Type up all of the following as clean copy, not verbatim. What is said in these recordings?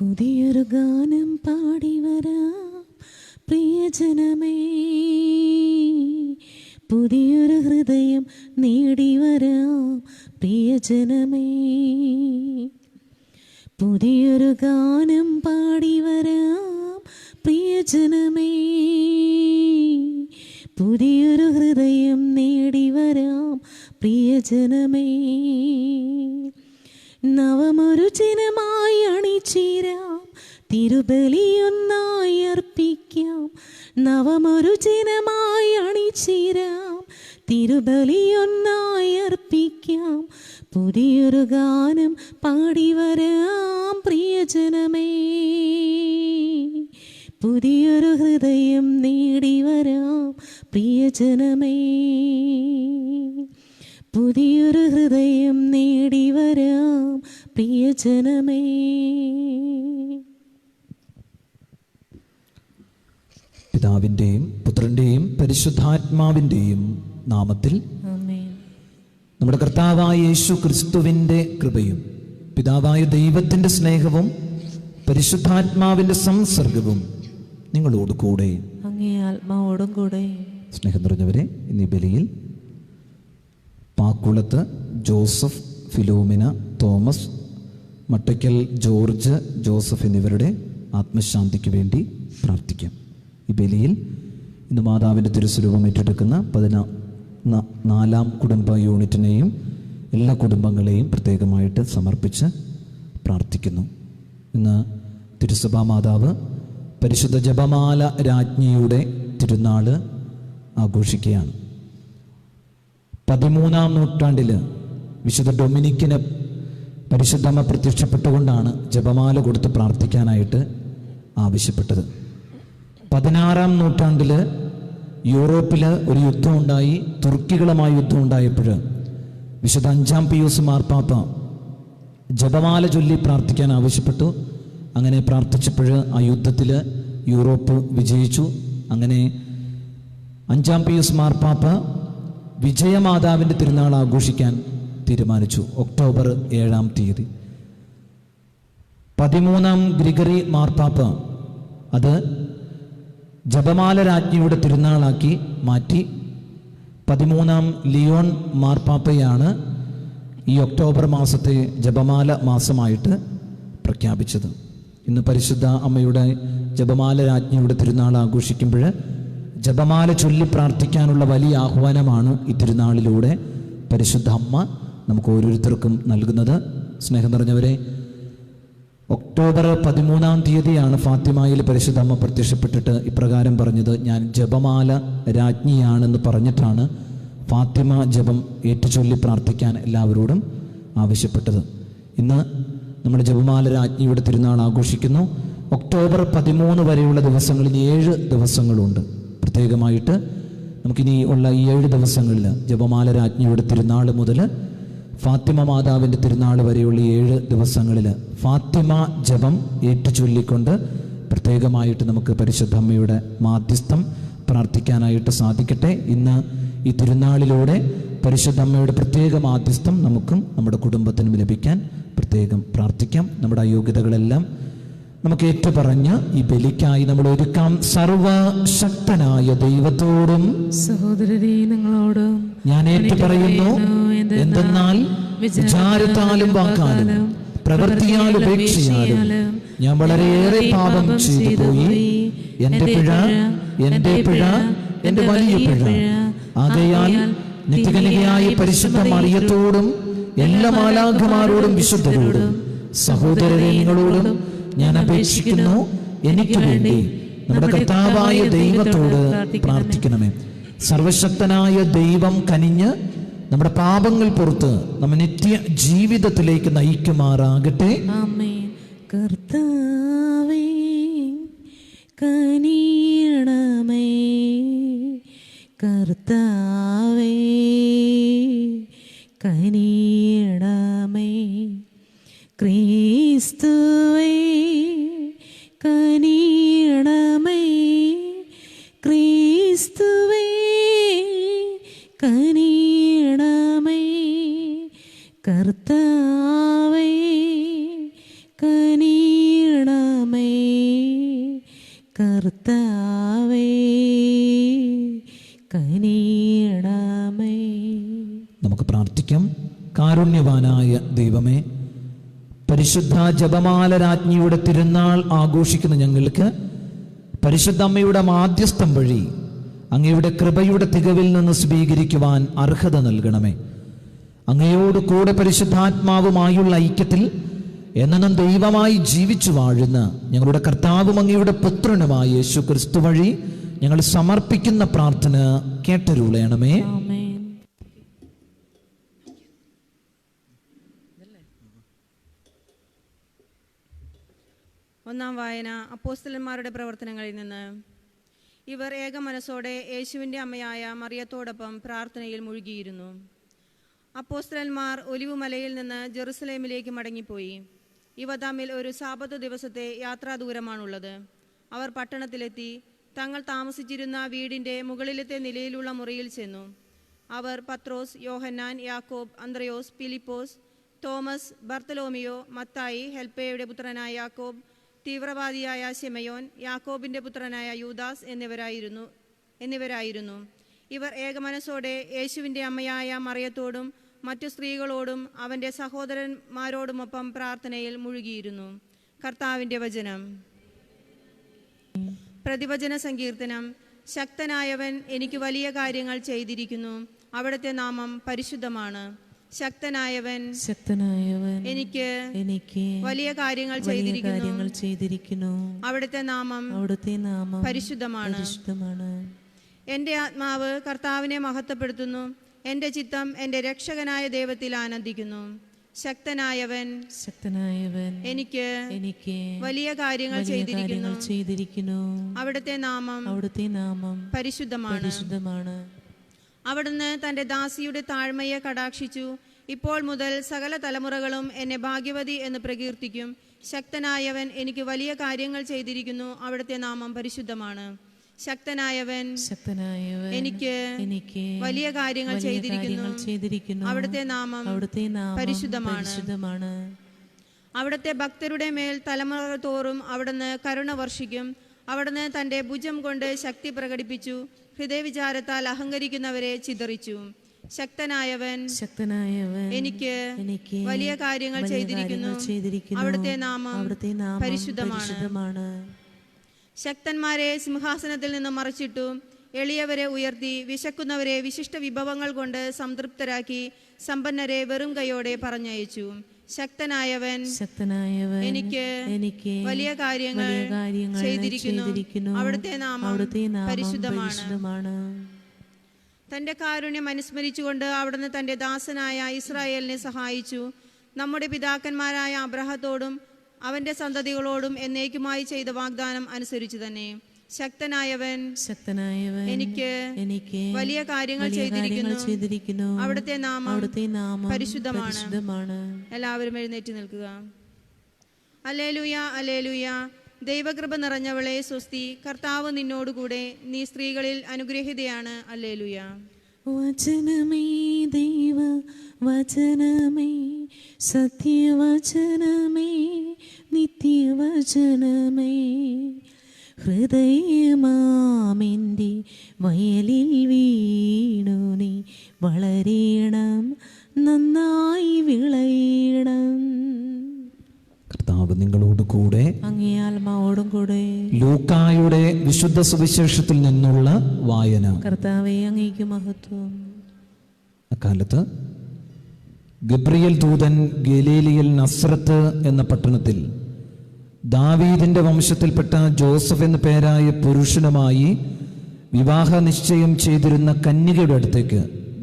പുതിയൊരു ഗാനം പാടി വരാം പ്രിയജനമേ, പുതിയൊരു ഹൃദയം നേടി വരാം പ്രിയജനമേ. പുതിയൊരു ഗാനം പാടി വരാം പ്രിയജനമേ, പുതിയൊരു ഹൃദയം നേടി വരാം പ്രിയജനമേ. നവമൊരു ജനമായി അണിചേരാം, തിരുബലിയൊന്നായി അർപ്പിക്കാം. നവമൊരു ജനമായി അണിചേരാം, തിരുബലിയൊന്നായി അർപ്പിക്കാം. പുതിയൊരു ഗാനം പാടി വരാം പ്രിയജനമേ, പുതിയൊരു ഹൃദയം നേടി വരാം പ്രിയജനമേ. പുതിയൊരു ഹൃദയം നേടി വരാം പ്രിയജനമേ. പിതാവിൻ്റെയും പുത്രൻ്റെയും പരിശുദ്ധാത്മാവിൻ്റെയും നാമത്തിൽ നമ്മുടെ കർത്താവായ യേശു ക്രിസ്തുവിൻ്റെ കൃപയും പിതാവായ ദൈവത്തിൻ്റെ സ്നേഹവും പരിശുദ്ധാത്മാവിൻ്റെ സംസർഗവും നിങ്ങളോട് കൂടെ അങ്ങേ ആത്മാവോടും കൂടെ. സ്നേഹം നിറഞ്ഞവരെ, ഇന്നീ ബലിയിൽ Pakkulath Joseph, Philomena, Thomas, Mattackal George, Joseph എന്നിവരുടെ ആത്മശാന്തിക്ക് വേണ്ടി പ്രാർത്ഥിക്കാം. ഈ ബലിയിൽ ഇന്ന് മാതാവിൻ്റെ തിരുസ്വരൂപം ഏറ്റെടുക്കുന്ന 14 കുടുംബ യൂണിറ്റിനെയും എല്ലാ കുടുംബങ്ങളെയും പ്രത്യേകമായിട്ട് സമർപ്പിച്ച് പ്രാർത്ഥിക്കുന്നു. ഇന്ന് തിരുസഭാ മാതാവ് പരിശുദ്ധ ജപമാല രാജ്ഞിയുടെ തിരുനാൾ ആഘോഷിക്കുകയാണ്. 13-ാം നൂറ്റാണ്ടിൽ വിശുദ്ധ ഡൊമിനിക്കിന് പരിശുദ്ധമ്മ പ്രത്യക്ഷപ്പെട്ടുകൊണ്ടാണ് ജപമാല കൊടുത്ത് പ്രാർത്ഥിക്കാനായിട്ട് ആവശ്യപ്പെട്ടത്. 16-ാം നൂറ്റാണ്ടിൽ യൂറോപ്പിൽ ഒരു യുദ്ധമുണ്ടായി, തുർക്കികളുമായി യുദ്ധമുണ്ടായപ്പോൾ വിശുദ്ധ 5-ാം പിയൂസ് മാർപ്പാപ്പ ജപമാല ചൊല്ലി പ്രാർത്ഥിക്കാൻ ആവശ്യപ്പെട്ടു. അങ്ങനെ പ്രാർത്ഥിച്ചപ്പോൾ ആ യുദ്ധത്തിൽ യൂറോപ്പ് വിജയിച്ചു. അങ്ങനെ 5-ാം പിയൂസ് മാർപ്പാപ്പ വിജയമാതാവിൻ്റെ തിരുനാൾ ആഘോഷിക്കാൻ തീരുമാനിച്ചു. ഒക്ടോബർ 7-ാം തീയതി 13-ാം ഗ്രിഗറി മാർപ്പാപ്പ അത് ജപമാല രാജ്ഞിയുടെ തിരുനാളാക്കി മാറ്റി. 13-ാം ലിയോൺ മാർപ്പാപ്പയാണ് ഈ ഒക്ടോബർ മാസത്തെ ജപമാല മാസമായിട്ട് പ്രഖ്യാപിച്ചത്. ഇന്ന് പരിശുദ്ധ അമ്മയുടെ ജപമാല രാജ്ഞിയുടെ തിരുനാൾ ആഘോഷിക്കുമ്പോൾ ജപമാല ചൊല്ലി പ്രാർത്ഥിക്കാനുള്ള വലിയ ആഹ്വാനമാണ് ഈ തിരുനാളിലൂടെ പരിശുദ്ധ അമ്മ നമുക്ക് ഓരോരുത്തർക്കും നൽകുന്നത്. സ്നേഹം നിറഞ്ഞവരെ, ഒക്ടോബർ 13-ാം തീയതിയാണ് ഫാത്തിമയിൽ പരിശുദ്ധ അമ്മ പ്രത്യക്ഷപ്പെട്ടിട്ട് ഇപ്രകാരം പറഞ്ഞത്: ഞാൻ ജപമാല രാജ്ഞിയാണെന്ന് പറഞ്ഞിട്ടാണ് ഫാത്തിമ ജപം ഏറ്റുചൊല്ലി പ്രാർത്ഥിക്കാൻ എല്ലാവരോടും ആവശ്യപ്പെട്ടത്. ഇന്ന് നമ്മൾ ജപമാല രാജ്ഞിയുടെ തിരുനാൾ ആഘോഷിക്കുന്നു. ഒക്ടോബർ 13 വരെയുള്ള ദിവസങ്ങളിൽ 7 ദിവസങ്ങളുണ്ട്. പ്രത്യേകമായിട്ട് നമുക്കിനി ഉള്ള ഈ 7 ദിവസങ്ങളിൽ ജപമാല രാജ്ഞിയുടെ തിരുനാൾ മുതൽ ഫാത്തിമ മാതാവിൻ്റെ തിരുനാൾ വരെയുള്ള 7 ദിവസങ്ങളിൽ ഫാത്തിമ ജപം ഏറ്റുചൊല്ലിക്കൊണ്ട് പ്രത്യേകമായിട്ട് നമുക്ക് പരിശുദ്ധ അമ്മയുടെ മാധ്യസ്ഥം പ്രാർത്ഥിക്കാനായിട്ട് സാധിക്കട്ടെ. ഇന്ന് ഈ തിരുനാളിലൂടെ പരിശുദ്ധ അമ്മയുടെ പ്രത്യേക മാധ്യസ്ഥം നമുക്കും നമ്മുടെ കുടുംബത്തിനും ലഭിക്കാൻ പ്രത്യേകം പ്രാർത്ഥിക്കാം. നമ്മുടെ അയോഗ്യതകളെല്ലാം നമുക്ക് ഏറ്റുപറഞ്ഞ് ഈ ബലിക്കായി നമ്മൾ ഒരുക്കാം. സർവശക്തനായ ദൈവത്തോടും സഹോദരരെ നിങ്ങളോടും ഞാൻ ഏറ്റുപറയുന്നു, എന്തെന്നാൽ വിചാരത്താലും വാക്കാലും പ്രവൃത്തിയാലും ഉപേക്ഷയാലും ഞാൻ വളരെയേറെ പാപം ചെയ്തു പോയി. എൻ്റെ പിഴ, എൻ്റെ വലിയ പിഴ. ആകയാൽ നിത്യകന്യകയായ പരിശുദ്ധ മറിയത്തോടും എല്ലാ മാലാഖമാരോടും വിശുദ്ധരോടും സഹോദരരെ നിങ്ങളോടും ഞാൻ അപേക്ഷിക്കുന്നു, എനിക്ക് വേണ്ടി നമ്മുടെ കർത്താവായ ദൈവത്തോട് പ്രാർത്ഥിക്കണമേ. സർവശക്തനായ ദൈവം കനിഞ്ഞ് നമ്മുടെ പാപങ്ങൾ പുറത്ത് നമ്മെ നിത്യ ജീവിതത്തിലേക്ക് നയിക്കുമാറാകട്ടെ. ആമേൻ. കർത്താവേ കനിയണമേ, കർത്താവേ കനിയണമേ, ക്രിസ്തുവേ കനിയണമേ, ക്രിസ്തുവേ കനിയണമേ, കർത്താവേ കനിയണമേ. കർത്താവേ കനിയണമേ. നമുക്ക് പ്രാർത്ഥിക്കാം. കാരുണ്യവാനായ ദൈവമേ, പരിശുദ്ധ ജപമാല രാജ്ഞിയുടെ തിരുനാൾ ആഘോഷിക്കുന്ന ഞങ്ങൾക്ക് പരിശുദ്ധ അമ്മയുടെ മാധ്യസ്ഥം വഴി അങ്ങയുടെ കൃപയുടെ തികവിൽ നിന്ന് സ്വീകരിക്കുവാൻ അർഹത നൽകണമേ. അങ്ങയോട് കൂടെ പരിശുദ്ധാത്മാവുമായുള്ള ഐക്യത്തിൽ എന്നും ദൈവമായി ജീവിച്ചു വാഴുന്ന ഞങ്ങളുടെ കർത്താവും അങ്ങയുടെ പുത്രനുമായ യേശു ക്രിസ്തു വഴി ഞങ്ങൾ സമർപ്പിക്കുന്ന പ്രാർത്ഥന കേട്ടരുളയണമേ. ഒന്നാം വായന അപ്പോസ്തലന്മാരുടെ പ്രവർത്തനങ്ങളിൽ നിന്ന്. ഇവർ ഏക മനസ്സോടെ യേശുവിൻ്റെ അമ്മയായ മറിയത്തോടൊപ്പം പ്രാർത്ഥനയിൽ മുഴുകിയിരുന്നു. അപ്പോസ്തലന്മാർ ഒലിവുമലയിൽ നിന്ന് ജെറുസലേമിലേക്ക് മടങ്ങിപ്പോയി. ഇവ തമ്മിൽ ഒരു സാബത്ത് ദിവസത്തെ യാത്രാദൂരമാണുള്ളത്. അവർ പട്ടണത്തിലെത്തി തങ്ങൾ താമസിച്ചിരുന്ന വീടിൻ്റെ മുകളിലത്തെ നിലയിലുള്ള മുറിയിൽ ചെന്നു. അവർ പത്രോസ്, യോഹന്നാൻ, യാക്കോബ്, അന്ത്രയോസ്, ഫിലിപ്പോസ്, തോമസ്, ബർത്തലോമിയോ, മത്തായി, ഹെൽപ്പയുടെ പുത്രനായ യാക്കോബ്, തീവ്രവാദിയായ ശിമയോൻ, യാക്കോബിൻ്റെ പുത്രനായ യൂദാസ് എന്നിവരായിരുന്നു. ഇവർ ഏകമനസ്സോടെ യേശുവിൻ്റെ അമ്മയായ മറിയത്തോടും മറ്റു സ്ത്രീകളോടും അവൻ്റെ സഹോദരന്മാരോടുമൊപ്പം പ്രാർത്ഥനയിൽ മുഴുകിയിരുന്നു. കർത്താവിൻ്റെ വചനം. പ്രതിവചന സങ്കീർത്തനം. ശക്തനായവൻ എനിക്ക് വലിയ കാര്യങ്ങൾ ചെയ്തിരിക്കുന്നു, അവിടുത്തെ നാമം പരിശുദ്ധമാണ്. ശക്തനായവൻ എനിക്ക് വലിയ കാര്യങ്ങൾ ചെയ്തിരിക്കുന്നു, അവിടുത്തെ നാമം പരിശുദ്ധമാണ്. എൻ്റെ ആത്മാവ് കർത്താവിനെ മഹത്വപ്പെടുത്തുന്നു, എൻ്റെ ചിത്തം എൻ്റെ രക്ഷകനായ ദൈവത്തിൽ ആനന്ദിക്കുന്നു. ശക്തനായവൻ എനിക്ക് വലിയ കാര്യങ്ങൾ ചെയ്തിരിക്കുന്നു, അവിടുത്തെ നാമം പരിശുദ്ധമാണ്. അവിടുന്ന് തൻ്റെ ദാസിയുടെ താഴ്മയെ കടാക്ഷിച്ചു. ഇപ്പോൾ മുതൽ സകല തലമുറകളും എന്നെ ഭാഗ്യവതി എന്ന് പ്രകീർത്തിക്കും. ശക്തനായവൻ എനിക്ക് വലിയ കാര്യങ്ങൾ ചെയ്തിരിക്കുന്നു, അവിടുത്തെ നാമം പരിശുദ്ധമാണ്. ശക്തനായവൻ എനിക്ക് വലിയ കാര്യങ്ങൾ ചെയ്തിരിക്കുന്നു, അവിടുത്തെ നാമം പരിശുദ്ധമാണ്. അവിടുത്തെ ഭക്തരുടെ മേൽ തലമുറ തോറും അവിടുന്ന് കരുണ വർഷിക്കും. അവിടുന്ന് തൻ്റെ ഭുജം കൊണ്ട് ശക്തി പ്രകടിപ്പിച്ചു, ഹൃദയവിചാരത്താൽ അഹങ്കരിക്കുന്നവരെ ചിതറിച്ചു. ശക്തനായവൻ എനിക്ക് വലിയ കാര്യങ്ങൾ ചെയ്തിരിക്കുന്നു, അവിടുത്തെ നാമം പരിശുദ്ധമാണ്. ശക്തന്മാരെ സിംഹാസനത്തിൽ നിന്ന് മറിച്ചിട്ടു, എളിയവരെ ഉയർത്തി, വിശക്കുന്നവരെ വിശിഷ്ട വിഭവങ്ങൾ കൊണ്ട് സംതൃപ്തരാക്കി, സമ്പന്നരെ വെറും കൈയോടെ പറഞ്ഞയച്ചു. ശക്തനായവൻ എനിക്ക് വലിയ കാര്യങ്ങൾ ചെയ്തിരിക്കുന്നു, അവിടുത്തെ നാമം പരിശുദ്ധമാണ്. തൻ്റെ കാരുണ്യം അനുസ്മരിച്ചുകൊണ്ട് അവിടുന്ന് തൻ്റെ ദാസനായ ഇസ്രായേലിനെ സഹായിച്ചു. നമ്മുടെ പിതാക്കന്മാരായ അബ്രഹത്തോടും അവൻ്റെ സന്തതികളോടും എന്നേക്കുമായി ചെയ്ത വാഗ്ദാനം അനുസരിച്ചു തന്നെ. ശക്തനായവൻ എനിക്ക് വലിയ കാര്യങ്ങൾ ചെയ്തിരിക്കുന്നു, അവിടുത്തെ നാമം പരിശുദ്ധമാണ്. എല്ലാവരും എഴുന്നേറ്റ് നിൽക്കുക. Alleluia, alleluia. ദൈവകൃപ നിറഞ്ഞവളെ സ്വസ്തി, കർത്താവ് നിന്നോടുകൂടെ, നീ സ്ത്രീകളിൽ അനുഗ്രഹീതയാണ്. അല്ലേലൂയ. വചനമേ ദൈവ വചനമേ, സത്യവചനമേ, നിത്യവചനമേ, ഹൃദയമാമിൻ്റെ വയലിൽ വീണു നീ വളരണം, നന്നായി വിളയണം. കർത്താവ് നിങ്ങളോട് കൂടെ, അങ്ങേ ആത്മാവോടും കൂടെ. ലൂക്കായുടെ വിശുദ്ധ സുവിശേഷത്തിൽ നിന്നുള്ള വായന. കർത്താവേ, അങ്ങേക്ക് മഹത്വം. അക്കാലത്ത് ഗബ്രിയേൽ ദൂതൻ ഗലീലയിൽ നസ്രത്ത് എന്ന പട്ടണത്തിൽ ദാവീദിന്റെ വംശത്തിൽപ്പെട്ട ജോസഫ് എന്ന പേരായ പുരുഷനുമായി വിവാഹ നിശ്ചയം ചെയ്തിരുന്ന കന്യകയുടെ അടുത്തേക്ക്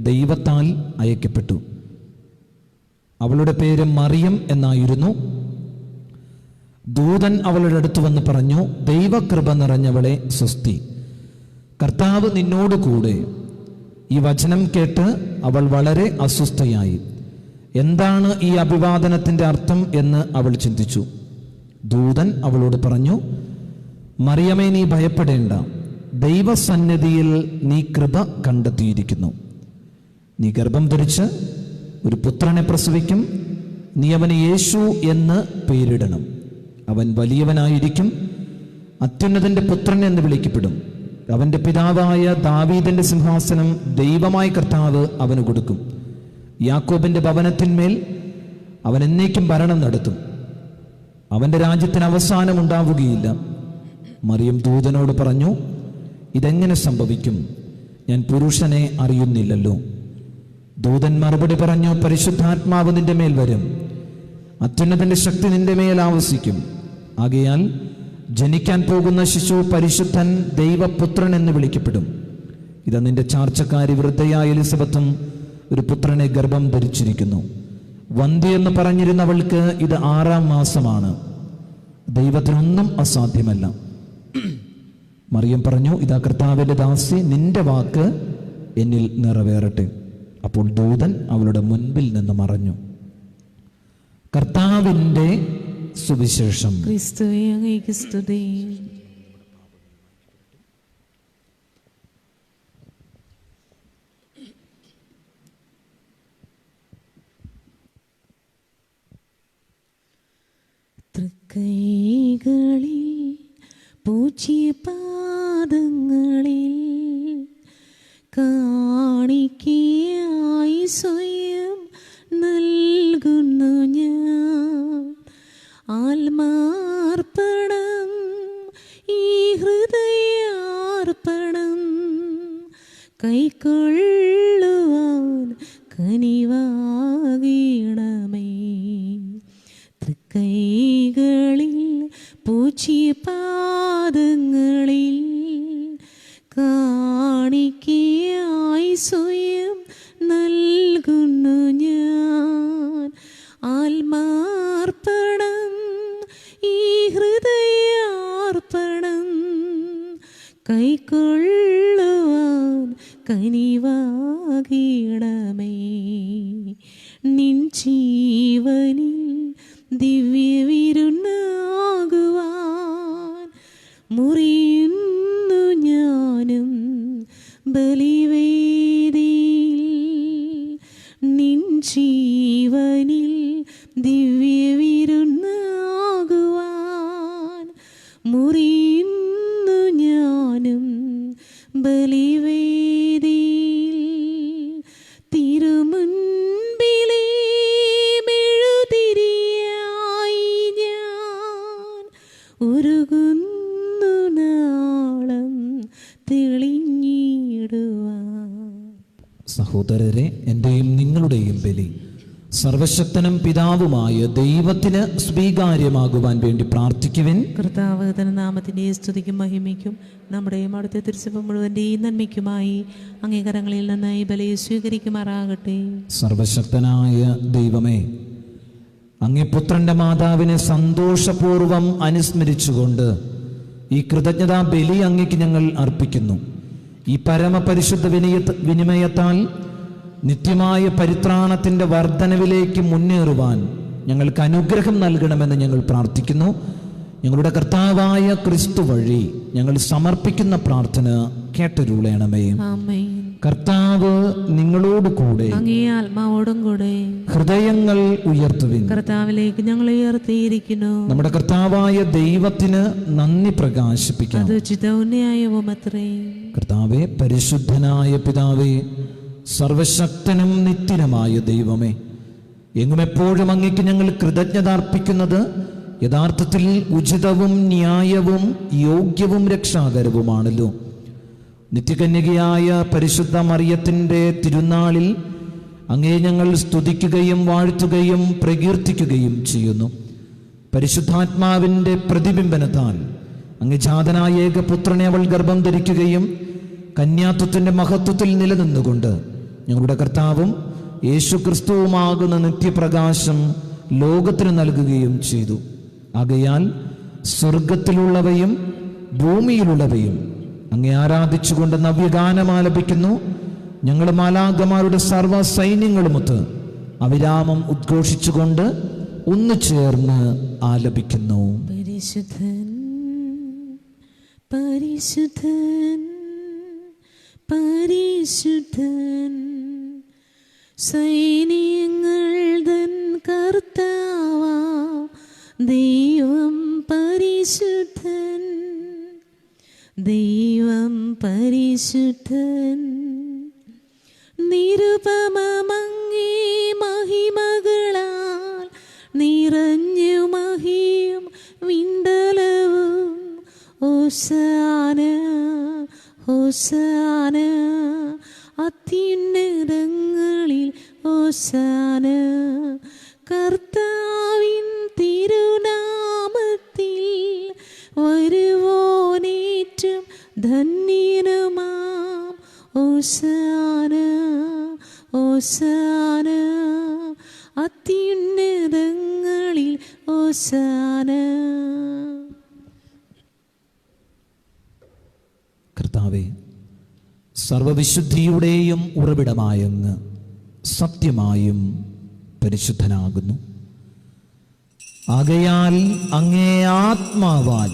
ദൈവത്താൽ അയക്കപ്പെട്ടു. അവളുടെ പേര് മറിയം എന്നായിരുന്നു. ദൂതൻ അവളുടെ അടുത്ത് വന്ന് പറഞ്ഞു, ദൈവകൃപ നിറഞ്ഞവളെ സ്വസ്തി, കർത്താവ് നിന്നോട് കൂടെ. ഈ വചനം കേട്ട് അവൾ വളരെ അസ്വസ്ഥയായി. എന്താണ് ഈ അഭിവാദനത്തിൻ്റെ അർത്ഥം എന്ന് അവൾ ചിന്തിച്ചു. ദൂതൻ അവളോട് പറഞ്ഞു, മറിയമേ, നീ ഭയപ്പെടേണ്ട, ദൈവസന്നിധിയിൽ നീ കൃപ കണ്ടെത്തിയിരിക്കുന്നു. നീ ഗർഭം ധരിച്ച് ഒരു പുത്രനെ പ്രസവിക്കും. നീ അവന് യേശു എന്ന് പേരിടണം. അവൻ വലിയവനായിരിക്കും, അത്യുന്നതന്റെ പുത്രൻ എന്ന് വിളിക്കപ്പെടും. അവന്റെ പിതാവായ ദാവീദിന്റെ സിംഹാസനം ദൈവമായ കർത്താവ് അവന് കൊടുക്കും. യാക്കോബിന്റെ ഭവനത്തിന്മേൽ അവൻ എന്നേക്കും ഭരണം നടത്തും. അവന്റെ രാജ്യത്തിന് അവസാനം ഉണ്ടാവുകയില്ല. മറിയം ദൂതനോട് പറഞ്ഞു, ഇതെങ്ങനെ സംഭവിക്കും? ഞാൻ പുരുഷനെ അറിയുന്നില്ലല്ലോ. ദൂതൻ മറുപടി പറഞ്ഞു, പരിശുദ്ധാത്മാവ് നിന്റെ മേൽ വരും, അത്യുന്നതന്റെ ശക്തി നിന്റെ മേൽ ആവസിക്കും. ആകയാൽ ജനിക്കാൻ പോകുന്ന ശിശു പരിശുദ്ധൻ, ദൈവപുത്രൻ എന്ന് വിളിക്കപ്പെടും. ഇത് നിന്റെ ചാർച്ചക്കാരി വൃദ്ധയായ എലിസബത്തും ഒരു പുത്രനെ ഗർഭം ധരിച്ചിരിക്കുന്നു. വന്ധ്യ എന്ന് പറഞ്ഞിരുന്നവൾക്ക് ഇത് 6-ാം മാസമാണ്. ദൈവത്തിനൊന്നും അസാധ്യമല്ല. മറിയം പറഞ്ഞു, ഇതാ കർത്താവിന്റെ ദാസി, നിന്റെ വാക്ക് എന്നിൽ നിറവേറട്ടെ. അപ്പോൾ ദൂതൻ അവളുടെ മുൻപിൽ നിന്ന് മറഞ്ഞു. കർത്താവിന്റെ സുവിശേഷം. ക്രിസ്തുവേ, അങ്ങേക്ക് സ്തുതി. തൃക്കൈകളിൽ പൂച്ചിയ പാദങ്ങളിൽ കാണിക്കയായി സ്വയം നൽകുന്നു ഞാൻ. ആത്മാർപ്പണം, ഈ ഹൃദയാർപ്പണം കൈക്കൊള്ളുവാൻ കനിവാകണമേ. തൃക്കൈകളിൽ പൂച്ചിയ പാദങ്ങളിൽ കാണിക്കയായി സ്വയം നൽകുന്നു ഞാൻ. ആത്മാർപ്പണം, ഈ ഹൃദയാർപ്പണം കൈക്കൊള്ളുവാൻ കനിവാകണമേ. നിൻ ജീവനിൽ ദിവ്യവിരുന്നാകുവാൻ മുറിയുന്നു ഞാനും ബലിവേദിയിൽ. നിൻ ജീവനിൽ ദിവ്യവിരുന്നാകുവാൻ മുറിയുന്നു ഞാനും ബലിവേദിയിൽ. തിരുമുൻപിലേ മെഴുതിരിയായി ഞാൻ ഉരുകുന്നു നാളം തെളിഞ്ഞിടുവാൻ. സഹോദരരെ, എൻ്റെയും നിങ്ങളുടെയും ബലി സർവശക്തനും പിതാവുമായ ദൈവത്തിന് സ്വീകാര്യമാകുവാൻ വേണ്ടി പ്രാർത്ഥിക്കുവിൻ. കർത്താവ് തന്റെ നാമത്തിന്റെ സ്തുതിക്കും മഹിമയ്ക്കും നമ്മുടെയും അവിടുത്തെ തിരുസഭ മുഴുവന്റെയും നന്മയ്ക്കുമായി അംഗീകാരങ്ങളിൽ നിന്ന് ഈ ബലിയെ സ്വീകരിക്കുമാറാകട്ടെ. സർവശക്തനായ ദൈവമേ, അങ്ങേ പുത്രന്റെ മാതാവിനെ സന്തോഷപൂർവം അനുസ്മരിച്ചുകൊണ്ട് ഈ കൃതജ്ഞതാ ബലി അങ്ങേക്ക് ഞങ്ങൾ അർപ്പിക്കുന്നു. ഈ പരമപരിശുദ്ധ വിനിമയത്താൽ നിത്യമായ പരിത്രാണത്തിന്റെ വർധനവിലേക്ക് മുന്നേറുവാൻ ഞങ്ങൾക്ക് അനുഗ്രഹം നൽകണമെന്ന് ഞങ്ങൾ പ്രാർത്ഥിക്കുന്നു. ഞങ്ങളുടെ കർത്താവായ ക്രിസ്തു വഴി ഞങ്ങൾ സമർപ്പിക്കുന്ന പ്രാർത്ഥന കേട്ടരുളേണമേ. ആമേൻ. കർത്താവ് നിങ്ങളോട് കൂടെ, അങ്ങേ ആത്മാവോടും കൂടെ. ഹൃദയങ്ങൾ ഉയർത്തുവിൻ. കർത്താവിലേക്ക് ഞങ്ങൾ ഉയർത്തിയിരിക്കുന്നു. നമ്മുടെ കർത്താവായ ദൈവത്തിന് നന്ദി പ്രകാശിപ്പിക്കാം. അത് ഉചിതവും ന്യായവുമത്രേ. കർത്താവേ, പരിശുദ്ധനായ പിതാവേ, സർവശക്തനും നിത്യനുമായ ദൈവമേ, എങ്ങും എപ്പോഴും അങ്ങേക്ക് ഞങ്ങൾ കൃതജ്ഞത അർപ്പിക്കുന്നത് യഥാർത്ഥത്തിൽ ഉചിതവും ന്യായവും യോഗ്യവും രക്ഷാകരവുമാണല്ലോ. നിത്യകന്യകയായ പരിശുദ്ധ മറിയത്തിൻ്റെ തിരുനാളിൽ അങ്ങേ ഞങ്ങൾ സ്തുതിക്കുകയും വാഴ്ത്തുകയും പ്രകീർത്തിക്കുകയും ചെയ്യുന്നു. പരിശുദ്ധാത്മാവിൻ്റെ പ്രതിബിംബനത്താൽ അങ്ങ് ജാതനായ ഏകപുത്രനെ അവൾ ഗർഭം ധരിക്കുകയും കന്യാത്വത്തിൻ്റെ മഹത്വത്തിൽ നിലനിന്നുകൊണ്ട് ഞങ്ങളുടെ കർത്താവും യേശുക്രിസ്തുവുമാകുന്ന നിത്യപ്രകാശം ലോകത്തിന് നൽകുകയും ചെയ്തു. ആകയാൽ സ്വർഗത്തിലുള്ളവയും ഭൂമിയിലുള്ളവയും അങ്ങേ ആരാധിച്ചുകൊണ്ട് നവ്യഗാനം ആലപിക്കുന്നു. ഞങ്ങൾ മാലാഖമാരുടെ സർവ്വ സൈന്യങ്ങളുമൊത്ത് അവിരാമം ഉദ്ഘോഷിച്ചുകൊണ്ട് ഒന്നു ചേർന്ന് ആലപിക്കുന്നു. പരിശുദ്ധൻ, പരിശുദ്ധൻ, പരിശുദ്ധൻ, സൈന്യങ്ങൾ തൻ കർത്താവാം ദൈവം പരിശുദ്ധൻ. ദൈവം പരിശുദ്ധൻ, നിരുപമമങ്ങേ മഹിമകളാൽ നിറഞ്ഞു മഹിയും വിണ്ടലവും. ഹോശാന ഹോശാന അത്യുന്നതങ്ങളിൽ ഹോശാന. കർത്താവിൻ തിരുനാമത്തിൽ വരുവോനേറ്റം ധന്യനുമാം. ഹോശാന ഹോശാന അത്യുന്നതങ്ങളിൽ ഹോശാന. കർത്താവേ, സർവവിശുദ്ധിയുടെയും ഉറവിടമായങ്ങ് സത്യമായും പരിശുദ്ധനാകുന്നു. ആകയാൽ അങ്ങേ ആത്മാവാൽ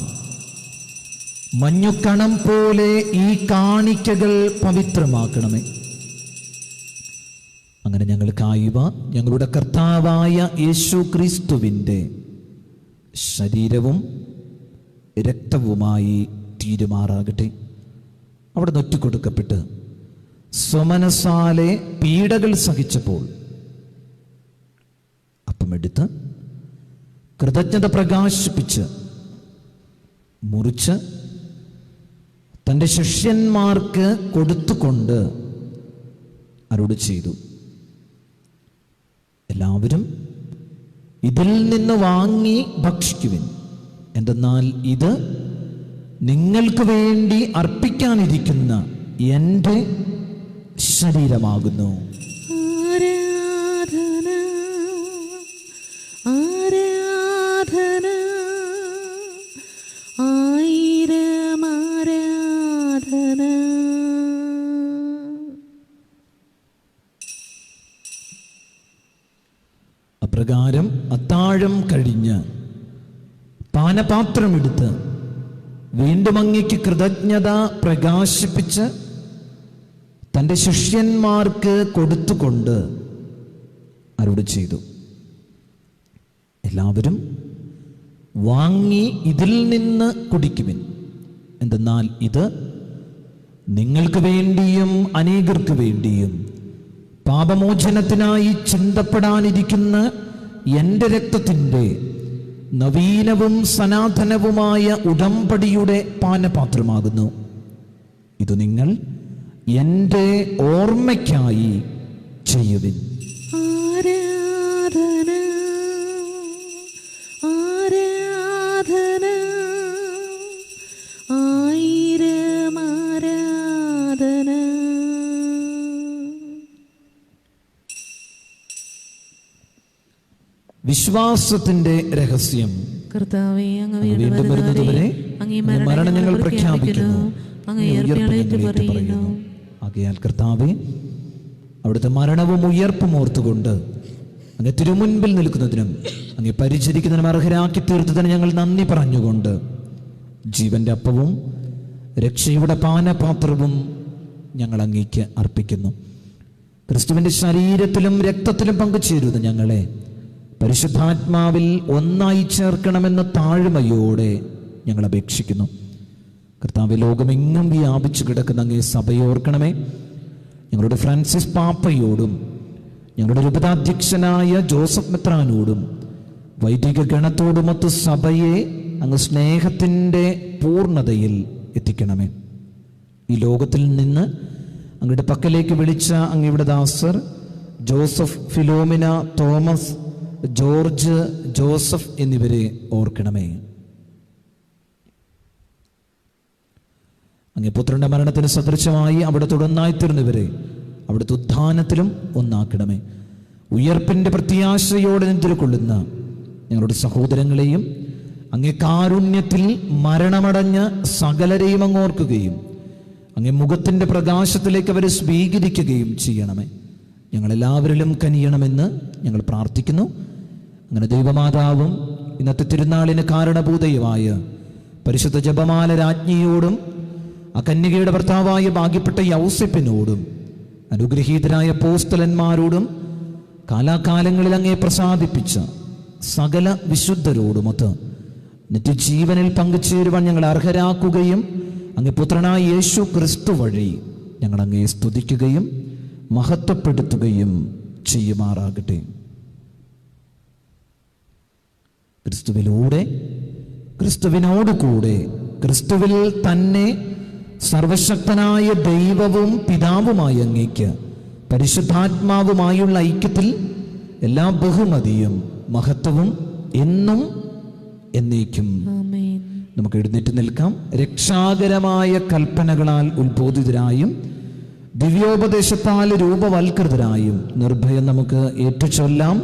മഞ്ഞുകണം പോലെ ഈ കാണിക്കകൾ പവിത്രമാക്കണമേ. അങ്ങനെ ഞങ്ങൾക്കായുവ ഞങ്ങളുടെ കർത്താവായ യേശു ക്രിസ്തുവിൻ്റെ ശരീരവും രക്തവുമായി തീരുമാറാകട്ടെ. അവിടെ നൊറ്റിക്കൊടുക്കപ്പെട്ട് സ്വമനസാലെ പീഡകൾ സഹിച്ചപ്പോൾ അപ്പമെടുത്ത് കൃതജ്ഞത പ്രകാശിപ്പിച്ച് മുറിച്ച് തൻ്റെ ശിഷ്യന്മാർക്ക് കൊടുത്തുകൊണ്ട് അരുളി ചെയ്തു, എല്ലാവരും ഇതിൽ നിന്ന് വാങ്ങി ഭക്ഷിക്കുവിൻ. എന്തെന്നാൽ ഇത് നിങ്ങൾക്ക് വേണ്ടി അർപ്പിക്കാനിരിക്കുന്ന എൻ്റെ ശരീരമാകുന്നു. ആരാധന ആരാധന ആയിരം ആരാധന. അപ്രകാരം അത്താഴം കഴിഞ്ഞ് പാനപാത്രമെടുത്ത് വീണ്ടും അങ്ങയ്ക്ക് കൃതജ്ഞത പ്രകാശിപ്പിച്ച് തൻ്റെ ശിഷ്യന്മാർക്ക് കൊടുത്തുകൊണ്ട് അരുളി ചെയ്തു, എല്ലാവരും വാങ്ങി ഇതിൽ നിന്ന് കുടിക്കുവിൻ. എന്തെന്നാൽ ഇത് നിങ്ങൾക്ക് വേണ്ടിയും അനേകർക്ക് വേണ്ടിയും പാപമോചനത്തിനായി ചിന്തപ്പെടാനിരിക്കുന്ന എൻ്റെ രക്തത്തിൻ്റെ നവീനവും സനാതനവുമായ ഉടമ്പടിയുടെ പാനപാത്രമാകുന്നു. ഇത് നിങ്ങൾ എൻ്റെ ഓർമ്മയ്ക്കായി ചെയ്യുവിൻ. ആരാധന ആരാധന ആയിരം ആരാധന. വിശ്വാസത്തിന്റെ രഹസ്യം. കർത്താവേ, അങ്ങ് വീണ്ടും വരുന്നതുവരെ അങ്ങേ മരണം ഞങ്ങൾ പ്രഖ്യാപിക്കുന്നു, അങ്ങേ ഉയർപ്പ് ഞങ്ങൾ പറയുന്നു. ആകയാൽ കർത്താവേ, അവിടുത്തെ മരണവും ഉയർപ്പും ഓർത്തുകൊണ്ട് അങ്ങ് തിരുമുൻപിൽ നിൽക്കുന്നതിനും അങ്ങ് പരിചരിക്കുന്നതിനും അർഹരാക്കി തീർത്തതിന് ഞങ്ങൾ നന്ദി പറഞ്ഞുകൊണ്ട് ജീവന്റെ അപ്പവും രക്ഷയുടെ പാനപാത്രവും ഞങ്ങൾ അങ്ങേക്ക് അർപ്പിക്കുന്നു. ക്രിസ്തുവിന്റെ ശരീരത്തിലും രക്തത്തിലും പങ്കുചേരുന്ന ഞങ്ങളെ പരിശുദ്ധാത്മാവിൽ ഒന്നായി ചേർക്കണമെന്ന താഴ്മയോടെ ഞങ്ങൾ അപേക്ഷിക്കുന്നു. കർത്താവ്, ലോകമെങ്ങും വ്യാപിച്ചു കിടക്കുന്ന അങ്ങേ സഭയോർക്കണമേ. ഞങ്ങളുടെ ഫ്രാൻസിസ് പാപ്പയോടും ഞങ്ങളുടെ രൂപതാധ്യക്ഷനായ ജോസഫ് മെത്രാനോടും വൈദിക ഗണത്തോടുമൊത്ത് സഭയെ അങ്ങ് സ്നേഹത്തിൻ്റെ പൂർണ്ണതയിൽ എത്തിക്കണമേ. ഈ ലോകത്തിൽ നിന്ന് അങ്ങയുടെ പക്കലേക്ക് വിളിച്ച അങ്ങയുടെ ദാസർ Joseph, Philomena, Thomas, George, Joseph എന്നിവരെ ഓർക്കണമേ. അങ്ങേ പുത്രന്റെ മരണത്തിന് സദൃശമായി അവിടുത്തെ ഒന്നായിത്തീർന്നവരെ അവിടുത്തെ ഉത്ഥാനത്തിലും ഒന്നാക്കണമേ. ഉയർപ്പിന്റെ പ്രത്യാശയോടെ നിദ്രകൊള്ളുന്ന ഞങ്ങളുടെ സഹോദരങ്ങളെയും അങ്ങേ കാരുണ്യത്തിൽ മരണമടഞ്ഞ് സകലരെയും അങ്ങോർക്കുകയും അങ്ങേ മുഖത്തിന്റെ പ്രകാശത്തിലേക്ക് അവരെ സ്വീകരിക്കുകയും ചെയ്യണമേ. ഞങ്ങളെല്ലാവരിലും കനിയണമെന്ന് ഞങ്ങൾ പ്രാർത്ഥിക്കുന്നു. അങ്ങനെ ദൈവമാതാവും ഇന്നത്തെ തിരുനാളിന് കാരണഭൂതയുമായ പരിശുദ്ധ ജപമാല രാജ്ഞിയോടും ആ കന്യകയുടെ ഭർത്താവായ ഭാഗ്യപ്പെട്ട യൗസേപ്പിനോടും അനുഗ്രഹീതരായ അപ്പോസ്തലന്മാരോടും കാലാകാലങ്ങളിൽ അങ്ങേ പ്രസാദിപ്പിച്ച സകല വിശുദ്ധരോടുമൊത്ത് നിത്യജീവനിൽ പങ്കുചേരുവാൻ ഞങ്ങൾ അർഹരാക്കുകയും അങ്ങേ പുത്രനായ യേശു ക്രിസ്തു വഴി ഞങ്ങൾ അങ്ങയെ സ്തുതിക്കുകയും മഹത്വപ്പെടുത്തുകയും ചെയ്യുമാറാകട്ടെ. ക്രിസ്തുവിലൂടെ, ക്രിസ്തുവിനോടുകൂടെ, ക്രിസ്തുവിൽ തന്നെ സർവശക്തനായ ദൈവവും പിതാവുമായ അങ്ങേക്ക് പരിശുദ്ധാത്മാവുമായുള്ള ഐക്യത്തിൽ എല്ലാ ബഹുമതിയും മഹത്വവും എന്നും എന്നേക്കും. നമുക്ക് എഴുന്നേറ്റ് നിൽക്കാം. രക്ഷാകരമായ കൽപ്പനകളാൽ ഉത്ബോധിതരായും ദിവ്യോപദേശത്താൽ രൂപവൽകൃതരായും നിർഭയം നമുക്ക് ഏറ്റുചൊല്ലാം.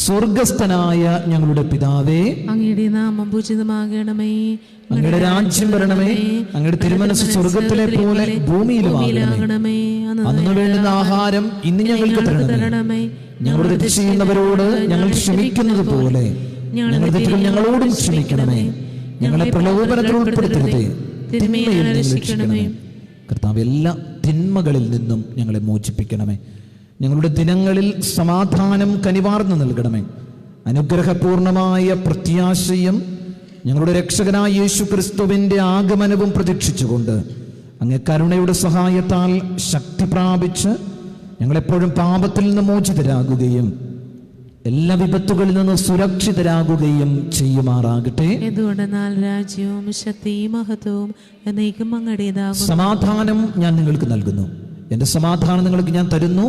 സ്വർഗസ്ഥനായ ഞങ്ങളുടെ പിതാവേ, അങ്ങയുടെ നാമം പൂജിതമാകണമേ, അങ്ങയുടെ രാജ്യം വരണമേ, അങ്ങയുടെ തിരുമനസ്സ് സ്വർഗത്തിലെ പോലെ ഭൂമിയിലുമാകണമേ. അന്ന് വേണ്ടുന്ന ആഹാരം ഇന്ന് ഞങ്ങൾക്ക് തരണമേ. ഞങ്ങളുടെ തെറ്റ് ചെയ്യുന്നവരോട് ഞങ്ങൾ ക്ഷമിക്കുന്നത് പോലെ ഞങ്ങളുടെ തെറ്റുകൾ ഞങ്ങളോടും ക്ഷമിക്കണമേ. ഞങ്ങളെ പ്രലോഭനത്തിൽ ഉൾപ്പെടുത്തരുതേ, തിന്മയിൽ നിന്ന് രക്ഷിക്കണമേ. കർത്താവ്, എല്ലാ തിന്മകളിൽ നിന്നും ഞങ്ങളെ മോചിപ്പിക്കണമേ. ഞങ്ങളുടെ ദിനങ്ങളിൽ സമാധാനം കനിവാർന്നു നൽകണമേ. അനുഗ്രഹപൂർണമായ പ്രത്യാശയും ഞങ്ങളുടെ രക്ഷകനായ യേശു ക്രിസ്തുവിൻ്റെ ആഗമനവും പ്രതീക്ഷിച്ചുകൊണ്ട് അങ്ങേ കരുണയുടെ സഹായത്താൽ ശക്തി പ്രാപിച്ച് ഞങ്ങളെപ്പോഴും പാപത്തിൽ നിന്ന് മോചിതരാകുകയും എല്ലാ വിപത്തുകളിൽ നിന്ന് സുരക്ഷിതരാകുകയും ചെയ്യുമാറാകട്ടെ. എന്തുകൊണ്ടെന്നാൽ രാജ്യവും ശക്തിയും മഹത്വവും എന്നേക്കും അങ്ങയുടേതാകുന്നു. സമാധാനം ഞാൻ നിങ്ങൾക്ക് നൽകുന്നു, എൻ്റെ സമാധാനം നിങ്ങൾക്ക് ഞാൻ തരുന്നു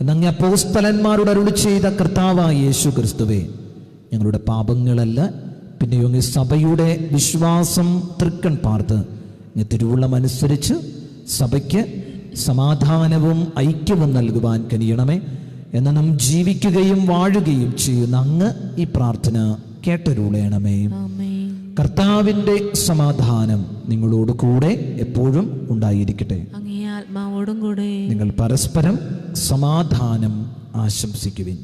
എന്നങ്ങ് അപ്പോസ്തലന്മാരോട് അരുളി ചെയ്ത കർത്താവായ യേശു ക്രിസ്തുവേ, ഞങ്ങളുടെ പാപങ്ങളല്ല പിന്നെയോ അങ്ങ് സഭയുടെ വിശ്വാസം തൃക്കൺ പാർത്ത് അങ്ങ് തിരുവുള്ളമനുസരിച്ച് സഭയ്ക്ക് സമാധാനവും ഐക്യവും നൽകുവാൻ കനിയണമേ. എന്നും ജീവിക്കുകയും വാഴുകയും ചെയ്യുന്ന അങ്ങ് ഈ പ്രാർത്ഥന കേട്ടരുളയണമേ. കർത്താവിൻ്റെ സമാധാനം നിങ്ങളോട് കൂടെ എപ്പോഴും ഉണ്ടായിരിക്കട്ടെ. അങ്ങേ ആത്മാവോടും കൂടെ. നിങ്ങൾ പരസ്പരം സമാധാനം ആശംസിക്കുവിൻ.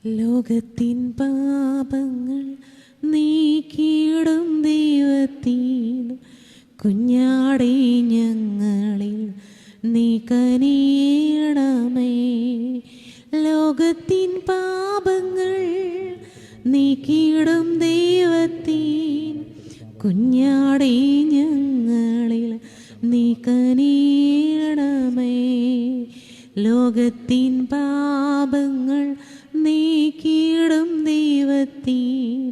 ലോകത്തിൻ പാപങ്ങൾ നീക്കിയിടും ദൈവത്തിനും കുഞ്ഞാടേ ഞങ്ങളിൽ നീ കനിയണമേ. ലോകത്തിൻ പാപങ്ങൾ നീക്കിയിടും ദൈവത്തിൻ കുഞ്ഞാടേ ഞങ്ങളിൽ നീ കനിയണമേ. ലോകത്തിൻ പാപങ്ങൾ നീക്കിയിടും ദൈവത്തിൻ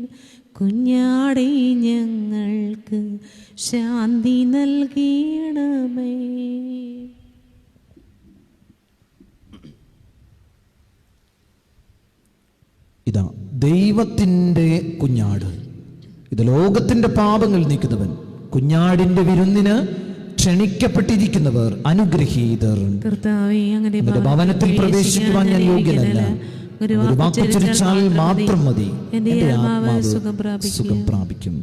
കുഞ്ഞാടേ ഞങ്ങൾക്ക് ശാന്തി നൽകിയിടമേ. ഇതാ ദൈവത്തിൻ്റെ കുഞ്ഞാട്, ഇത് ലോകത്തിൻ്റെ പാപങ്ങൾ നീക്കുന്നവൻ. കുഞ്ഞാടിൻ്റെ വിരുന്നിന് ക്ഷണിക്കപ്പെട്ടിരിക്കുന്നവർ അനുഗ്രഹീതർ. കർത്താവേ, അങ്ങയുടെ ഭവനത്തിൽ പ്രവേശിക്കുവാൻ ഞാൻ യോഗ്യനല്ല. ഒരു വാക്ക് ഉച്ചരിച്ചാൽ മാത്രം മതി, എൻ്റെ ആത്മാവ് സുഖം പ്രാപിക്കും.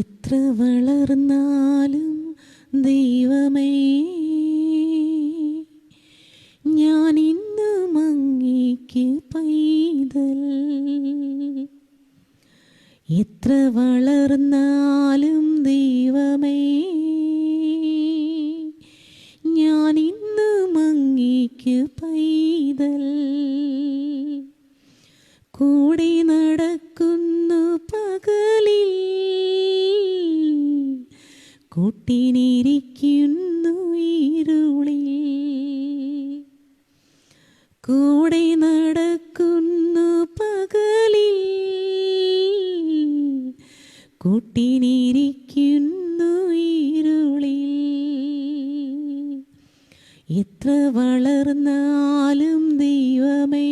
എത്ര വളർന്നാലും ദൈവമേ, ഞാൻ ഇന്നും അങ്ങേക്ക് പൈതൽ. എത്ര വളർന്നാലും ദൈവമേ, ഞാൻ ഇന്നും അങ്ങേക്ക് പൈതൽ. കൂടെ നടക്കുന്നു പകലിൽ, കൂട്ടിനിരിക്കുന്നു ഇരുളിൽ. കൂടെ നടക്കുന്നു പകലിൽ, കൂട്ടിനിരിക്കുന്നു ഇരുളിൽ. എത്ര വളർന്നാലും ദൈവമേ,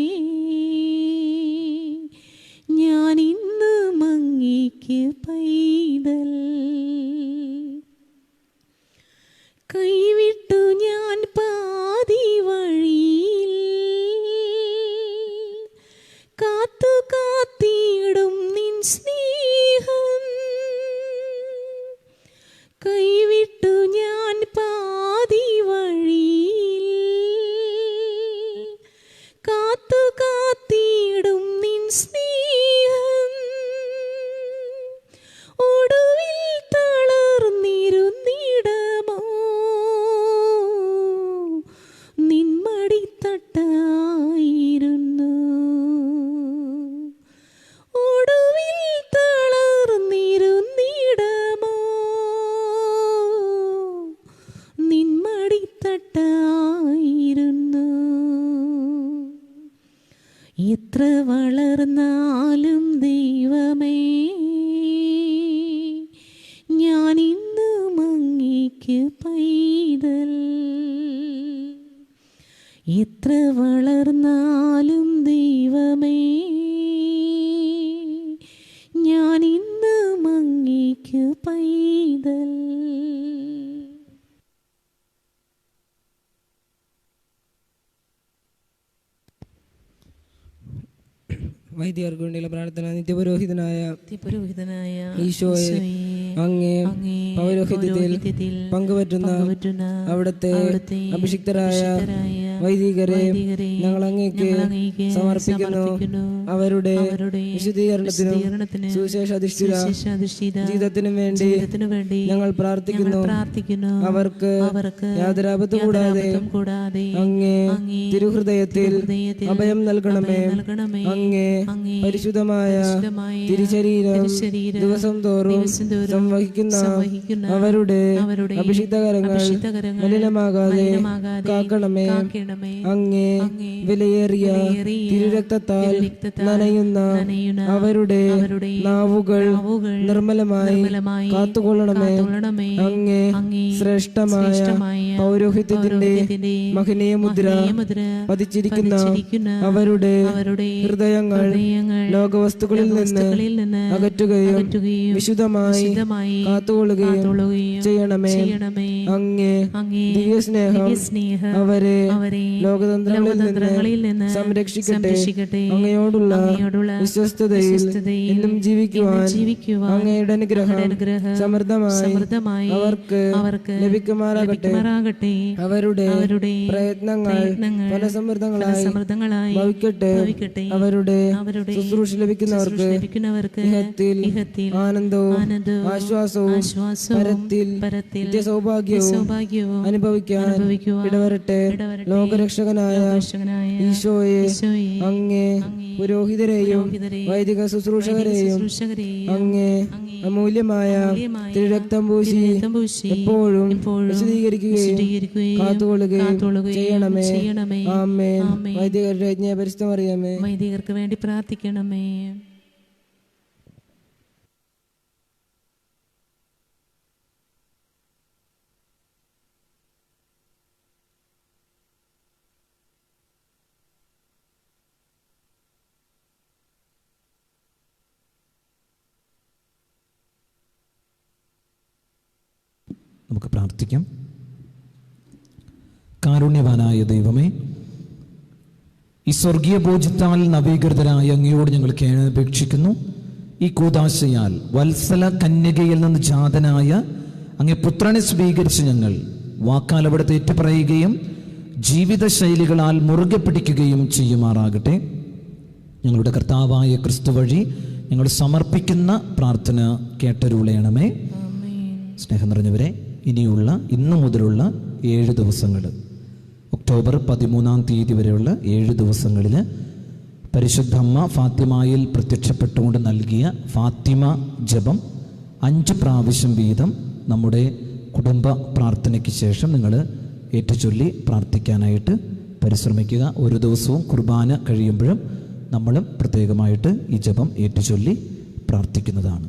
ഞാൻ ഇന്നും അങ്ങേക്ക് പൈതൽ. കൈവിട്ടു ഞാൻ പാതി വഴിയിൽ, കാത്തു കാത്തിടും നിൻ സ്നേഹം. കൈവിട്ടു ഞാൻ പാതി വഴിയിൽ, എത്ര വളർന്നാലും ദൈവമേ ഞാൻ ഇന്നും അങ്ങേക്ക് പൈതൽ. എത്ര വളർന്നാലും ദൈവമേ ഞാൻ ഇന്നും അങ്ങേക്ക് പൈതൽ. വൈദികർക്ക് വേണ്ടിയുള്ള പ്രാർത്ഥന. നിത്യപുരോഹിതനായ ഈശോയെ അങ്ങേ പൗരോഹിത്യത്തിൽ പങ്കുപറ്റുന്ന അവിടുത്തെ അഭിഷിക്തരായ വൈദികരെ ഞങ്ങൾ അങ്ങേക്ക് സമർപ്പിക്കുന്നു. അവരുടെ വിശുദ്ധീകരണത്തിനും സുവിശേഷ അധിഷ്ഠിത ജീവിതത്തിനും വേണ്ടി ഞങ്ങൾ പ്രാർത്ഥിക്കുന്നു. അവർക്ക് യാതൊരു ആപത്തും കൂടാതെ അങ്ങേ തിരുഹൃദയത്തിൽ അഭയം നൽകണമേ. അങ്ങേ പരിശുദ്ധമായ തിരുശരീരം ദിവസം തോറും സംവഹിക്കുന്ന അവരുടെ അഭിഷിക്തകരങ്ങൾ മലിനമാകാതെ കാക്കണമേ. അങ്ങേ വിലയേറിയ തിരുരക്തത്താൽ നനയുന്ന അവരുടെ നാവുകൾ നിർമ്മലമായി കാത്തുകൊള്ളണമേ. അങ്ങേ ശ്രേഷ്ഠമായ പൗരോഹിത്യത്തിന്റെ മഹനീയ മുദ്ര പതിച്ചിരിക്കുന്ന അവരുടെ ഹൃദയങ്ങൾ ലോകവസ്തുക്കളിൽ നിന്ന് അകറ്റുകയും വിശുദ്ധമായി കാത്തുകൊള്ളുകയും ചെയ്യണമേ. അങ്ങേ ദിവ്യസ്നേഹം അവരെ ലോകതന്ത്രങ്ങളിൽ നിന്ന് സംരക്ഷിക്കട്ടെ. അങ്ങയോടുള്ള വിശ്വസ്തതയിൽ എന്നും ജീവിക്കുവാൻ അങ്ങയുടെ അനുഗ്രഹം സമൃദ്ധമായി അവർക്ക് ലഭിക്കുമാറാകട്ടെ. അവരുടെ പ്രയത്നങ്ങൾ ഫലസമൃദ്ധങ്ങളായി ഭവിക്കട്ടെ. അവരുടെ ശുശ്രൂഷ ലഭിക്കുന്നവർക്ക് ഇഹത്തിൽ ആനന്ദവും ആശ്വാസവും പരത്തിൽ നിത്യസൗഭാഗ്യവും അനുഭവിക്കാൻ ഇടവരട്ടെ. ലോകരക്ഷകനായ ഈശോയെ അങ്ങേ പുരോഹിതരെയും വൈദിക ശുശ്രൂഷകരെയും അങ്ങേ അമൂല്യമായ തിരുരക്തം പൂശി എപ്പോഴും വിശദീകരിക്കുകയും കാത്തുകൊള്ളുകയും ചെയ്യണമേ. ആമേൻ. വൈദികരുടെ യജ്ഞ പരിശുദ്ധം അറിയാമേ. വൈദികർക്ക് വേണ്ടി പ്രാർത്ഥിക്കണമേ. നമുക്ക് പ്രാർത്ഥിക്കാം. കാരുണ്യവാനായ ദൈവമേ, ഈ സ്വർഗീയ ഭോജ്യത്താൽ നവീകൃതരായ അങ്ങയോട് ഞങ്ങൾ അപേക്ഷിക്കുന്നു. ഈ കൂദാശയാൽ വത്സല കന്യകയിൽ നിന്ന് ജാതനായ അങ്ങേ പുത്രനെ സ്വീകരിച്ച് ഞങ്ങൾ വാക്കാൽ അവിടുത്തെ ഏറ്റുപറയുകയും ജീവിതശൈലികളാൽ മുറുകെ പിടിക്കുകയും ചെയ്യുമാറാകട്ടെ. ഞങ്ങളുടെ കർത്താവായ ക്രിസ്തു വഴി ഞങ്ങൾ സമർപ്പിക്കുന്ന പ്രാർത്ഥന കേട്ടരുളയണമേ. സ്നേഹം നിറഞ്ഞവരെ, ഇനിയുള്ള ഇന്നു മുതലുള്ള 7 ദിവസങ്ങൾ, ഒക്ടോബർ 13-ാം തീയതി വരെയുള്ള 7 ദിവസങ്ങളിൽ പരിശുദ്ധ അമ്മ ഫാത്തിമയിൽ പ്രത്യക്ഷപ്പെട്ടുകൊണ്ട് നൽകിയ ഫാത്തിമ ജപം 5 പ്രാവശ്യം വീതം നമ്മുടെ കുടുംബ പ്രാർത്ഥനയ്ക്ക് ശേഷം നിങ്ങൾ ഏറ്റുചൊല്ലി പ്രാർത്ഥിക്കാനായിട്ട് പരിശ്രമിക്കുക. ഒരു ദിവസവും കുർബാന കഴിയുമ്പോഴും നമ്മളും പ്രത്യേകമായിട്ട് ഈ ജപം ഏറ്റുചൊല്ലി പ്രാർത്ഥിക്കുന്നതാണ്.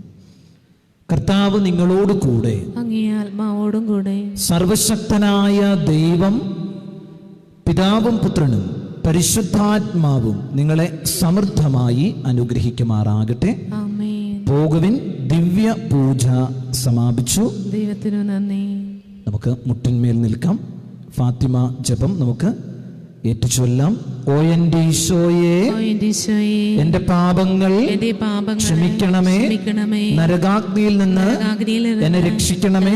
കർത്താവ് നിങ്ങളോട് കൂടെ, അങ്ങേ ആത്മാവോടും കൂടെ. സർവശക്തനായ ദൈവം പിതാവും പുത്രനും പരിശുദ്ധാത്മാവും നിങ്ങളെ സമൃദ്ധമായി അനുഗ്രഹിക്കുമാറാകട്ടെ. ആമേൻ. പോകുവിൻ. ദിവ്യ പൂജ സമാപിച്ചു. ദൈവത്തിനു നന്ദി. നമുക്ക് മുട്ടിന്മേൽ നിൽക്കാം. ഫാത്തിമ ജപം നമുക്ക് ഏറ്റുചൊല്ലാം. ഓ എൻ്റെ ഈശോയെ, എന്റെ പാപങ്ങൾ ക്ഷമിക്കണമേ. നരകാഗ്നിയിൽ നിന്ന് എന്നെ രക്ഷിക്കണമേ.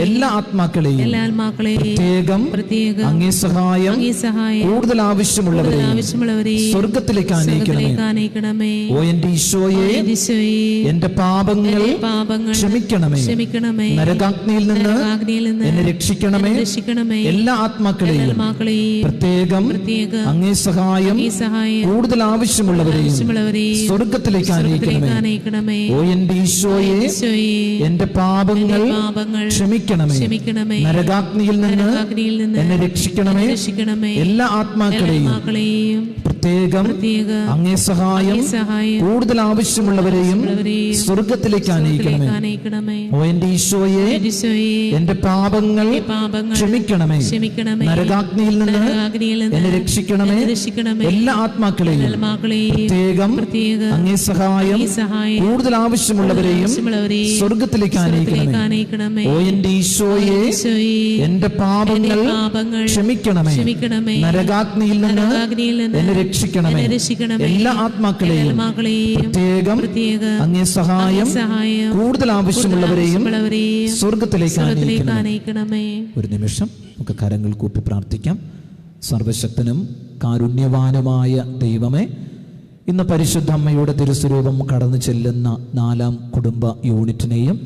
എല്ലാ ആത്മാക്കളെയും പ്രത്യേകം അങ്ങേ സഹായം കൂടുതൽ ആവശ്യമുള്ളവരെ സ്വർഗത്തിലേക്ക് ആനയിക്കണമേ. ഓ എൻ്റെ ഈശോയെ, എന്റെ പാപങ്ങൾ ക്ഷമിക്കണമേ. നരകാഗ്നിയിൽ നിന്ന് എന്നെ രക്ഷിക്കണമേ. എല്ലാ ആത്മാക്കളെയും പ്രത്യേകം അങ്ങേ സഹായം കൂടുതൽ ആവശ്യമുള്ളവരെയും സ്വർഗത്തിലേക്ക് ആനയിക്കണമേ. ഓ എന്റെ ഈശോയെ, എന്റെ പാപങ്ങൾ ക്ഷമിക്കണമേ. നരകാഗ്നിയിൽ നിന്ന് എന്നെ രക്ഷിക്കണമേ. എല്ലാ ആത്മാക്കളെയും പ്രത്യേകം അങ്ങേ സഹായം കൂടുതൽ ആവശ്യമുള്ളവരെയും സ്വർഗത്തിലേക്ക് ആനയിക്കണമേ. ഓ എന്റെ ഈശോയെ, എന്റെ പാപങ്ങൾ ക്ഷമിക്കണമേ. നരകാഗ്നിയിൽ നിന്ന് എന്നെ രക്ഷിക്കണമേ. എല്ലാ ആത്മാക്കളെയും പ്രത്യേകം അങ്ങേ സഹായം കൂടുതൽ ആവശ്യമുള്ളവരെയും സ്വർഗത്തിലേക്ക് ആനയിക്കണമേ. ഓ എന്റെ ഈശോയെ, എന്റെ പാപങ്ങൾ ക്ഷമിക്കണമേ. നരകാഗ്നിയിൽ നിന്ന് എന്നെ രക്ഷിക്കണമേ. എല്ലാ ആത്മാക്കളെയും പ്രത്യേകം അങ്ങേ സഹായം കൂടുതൽ ആവശ്യമുള്ളവരെയും സ്വർഗത്തിലേക്ക് ആനയിക്കണമേ. ഒരു നിമിഷം നമുക്ക് കരങ്ങൾ കൂപ്പി പ്രാർത്ഥിക്കാം. സർവശക്തനും കാരുണ്യവാനുമായ ദൈവമേ, ഇന്ന് പരിശുദ്ധ അമ്മയുടെ തിരുസ്വരൂപം കടന്നു ചെല്ലുന്ന 4-ാം കുടുംബ യൂണിറ്റിനെയും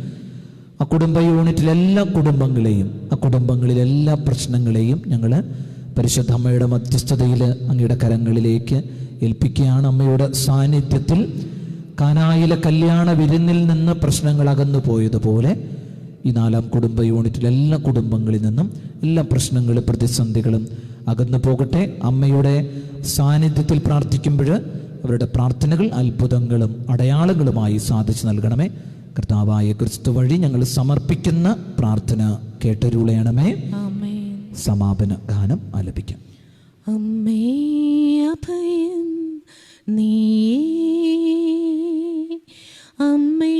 ആ കുടുംബ യൂണിറ്റിലെ എല്ലാ കുടുംബങ്ങളെയും ആ കുടുംബങ്ങളിലെ എല്ലാ പ്രശ്നങ്ങളെയും ഞങ്ങൾ പരിശുദ്ധ അമ്മയുടെ മധ്യസ്ഥതയിൽ അങ്ങയുടെ കരങ്ങളിലേക്ക് ഏൽപ്പിക്കുകയാണ്. അമ്മയുടെ സാന്നിധ്യത്തിൽ കാനായിലെ കല്യാണ വിരുന്നിൽ നിന്ന് പ്രശ്നങ്ങൾ അകന്നു പോയതുപോലെ ഈ 4-ാം കുടുംബ യൂണിറ്റിലെ എല്ലാ കുടുംബങ്ങളിൽ നിന്നും എല്ലാ പ്രശ്നങ്ങളും പ്രതിസന്ധികളും അകന്നു പോകട്ടെ. അമ്മയുടെ സാന്നിധ്യത്തിൽ പ്രാർത്ഥിക്കുമ്പോൾ അവരുടെ പ്രാർത്ഥനകൾ അത്ഭുതങ്ങളും അടയാളങ്ങളുമായി സാധിച്ചു നൽകണമേ. കർത്താവായ ക്രിസ്തു വഴി ഞങ്ങൾ സമർപ്പിക്കുന്ന പ്രാർത്ഥന കേട്ടരുളയണമേ. സമാപന ഗാനം ആലപിക്കാം. അമ്മേ അഭയം നീ, അമ്മേ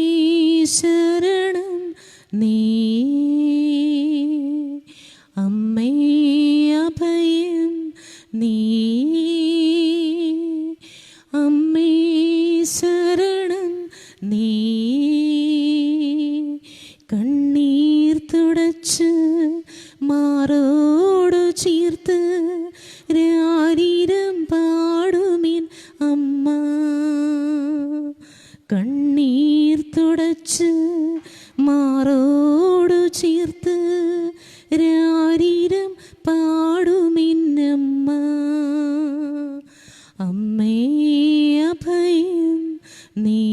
ശരണം നീ, അമ്മേ അഭയം നീ, അമ്മേ ശരണം നീ. കണ്ണീർ തുടച്ച് മാറോടു ചീർത്ത് രാരീരം പാടുമിൻ അമ്മ. കണ്ണീർ തുടച്ച് മാറോടു ചീർത്ത് രാരീരം പാടുമിന്നമ്മ. അമ്മേ അഭയം നീ,